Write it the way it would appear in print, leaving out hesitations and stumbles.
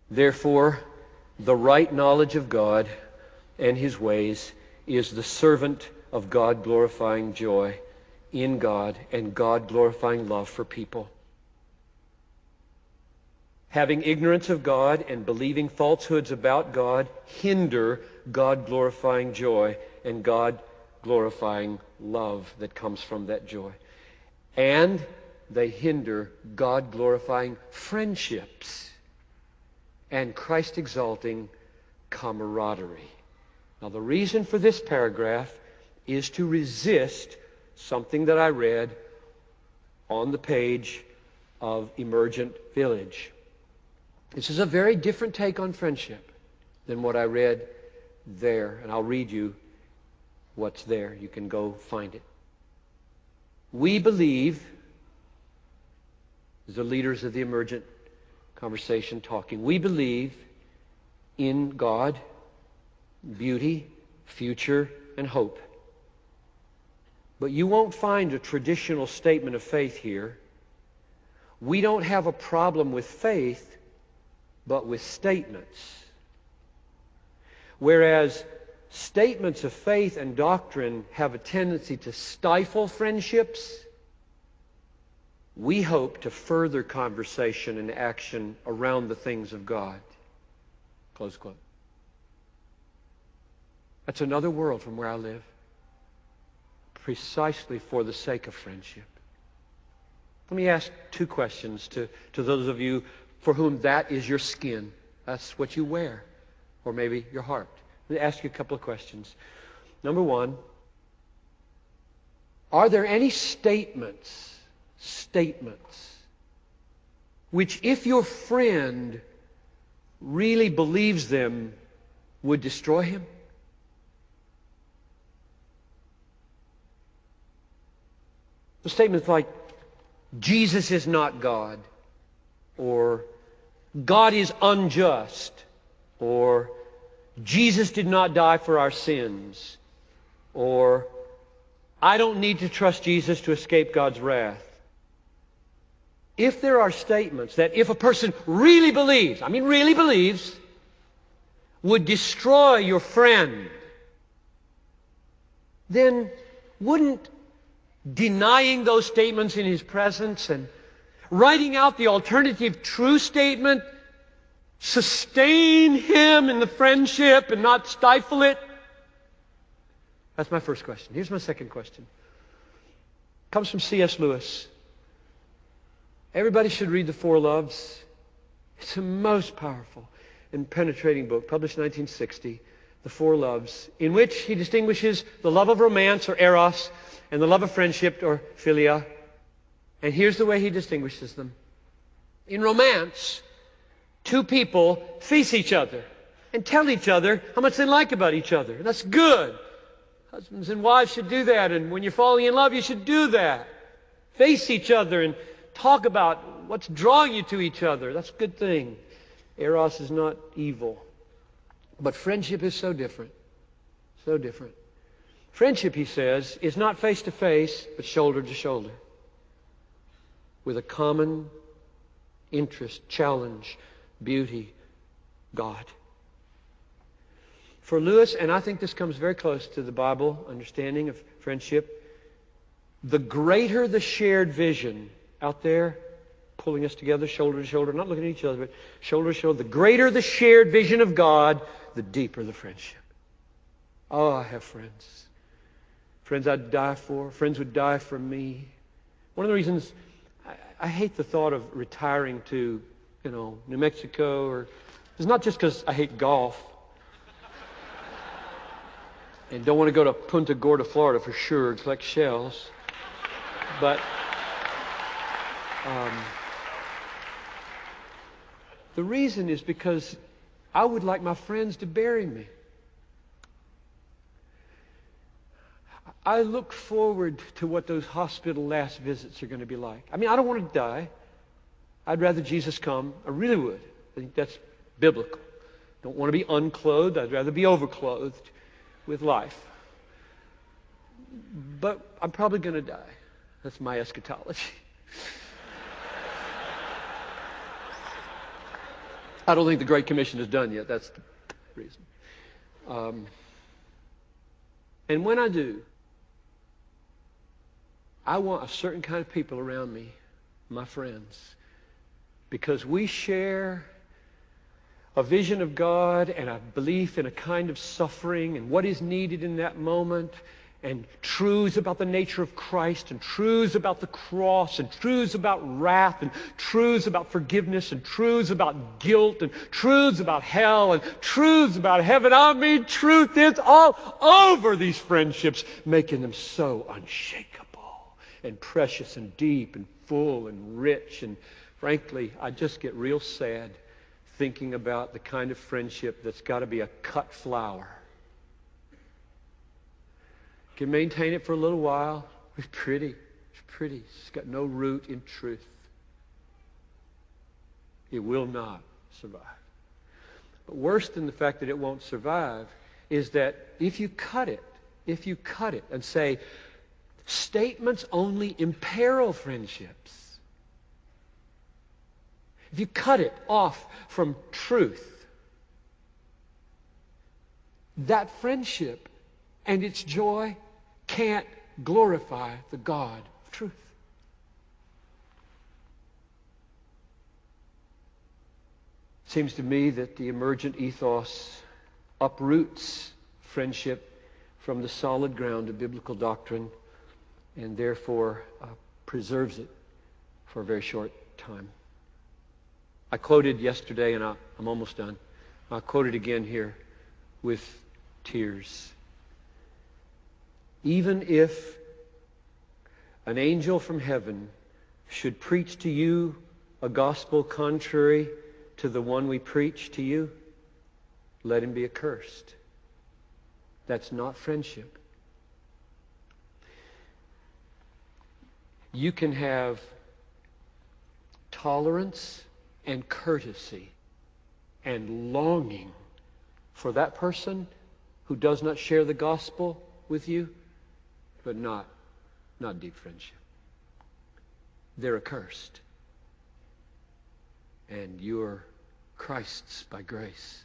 Therefore, the right knowledge of God and His ways is the servant of God-glorifying joy in God and God-glorifying love for people. Having ignorance of God and believing falsehoods about God hinder God-glorifying joy and God-glorifying love that comes from that joy. And they hinder God-glorifying friendships and Christ-exalting camaraderie. Now, the reason for this paragraph is to resist something that I read on the page of Emergent Village. This is a very different take on friendship than what I read there. And I'll read you what's there. You can go find it. We believe, the leaders of the Emergent conversation talking, we believe in God, beauty, future, and hope. But you won't find a traditional statement of faith here. We don't have a problem with faith, but with statements. Whereas statements of faith and doctrine have a tendency to stifle friendships, we hope to further conversation and action around the things of God. Close quote. That's another world from where I live, precisely for the sake of friendship. Let me ask two questions to those of you for whom that is your skin. That's what you wear, or maybe your heart. Let me ask you a couple of questions. Number one, are there any statements, which if your friend really believes them, would destroy him? The statements like, Jesus is not God, or God is unjust, or Jesus did not die for our sins, or I don't need to trust Jesus to escape God's wrath. If there are statements that if a person really believes, would destroy your friend, then wouldn't denying those statements in his presence and writing out the alternative true statement sustain him in the friendship and not stifle it? That's my first question. Here's my second question. It comes from C.S. Lewis. Everybody should read The Four Loves. It's a most powerful and penetrating book, published in 1960, The Four Loves, in which he distinguishes the love of romance, or eros, and the love of friendship, or philia. And here's the way he distinguishes them. In romance, two people face each other and tell each other how much they like about each other. And that's good. Husbands and wives should do that. And when you're falling in love, you should do that. Face each other and talk about what's drawing you to each other. That's a good thing. Eros is not evil. But friendship is so different. So different. Friendship, he says, is not face to face, but shoulder to shoulder, with a common interest, challenge, beauty, God. For Lewis, and I think this comes very close to the Bible understanding of friendship, the greater the shared vision out there, pulling us together shoulder to shoulder, not looking at each other, but shoulder to shoulder, the greater the shared vision of God, the deeper the friendship. Oh, I have friends. Friends I'd die for. Friends would die for me. One of the reasons I hate the thought of retiring to, New Mexico, or it's not just because I hate golf and don't want to go to Punta Gorda, Florida for sure and collect shells. But the reason is because I would like my friends to bury me. I look forward to what those hospital last visits are going to be like. I don't want to die. I'd rather Jesus come. I really would. I think that's biblical. Don't want to be unclothed. I'd rather be overclothed with life. But I'm probably going to die. That's my eschatology. I don't think the Great Commission is done yet. That's the reason. And when I do, I want a certain kind of people around me, my friends, because we share a vision of God and a belief in a kind of suffering and what is needed in that moment, and truths about the nature of Christ, and truths about the cross, and truths about wrath, and truths about forgiveness, and truths about guilt, and truths about hell, and truths about heaven. I mean, truth is all over these friendships, making them so unshakable and precious and deep and full and rich. And frankly, I just get real sad thinking about the kind of friendship that's got to be a cut flower. Can maintain it for a little while. It's pretty. It's pretty. It's got no root in truth. It will not survive. But worse than the fact that it won't survive is that if you cut it and say, statements only imperil friendships. If you cut it off from truth, that friendship and its joy can't glorify the God of truth. It seems to me that the emergent ethos uproots friendship from the solid ground of biblical doctrine and therefore preserves it for a very short time. I quoted yesterday, and I'm almost done. I'll quote it again here with tears. Even if an angel from heaven should preach to you a gospel contrary to the one we preach to you, let him be accursed. That's not friendship. You can have tolerance and courtesy and longing for that person who does not share the gospel with you, but not deep friendship. They're accursed. And you're Christ's by grace.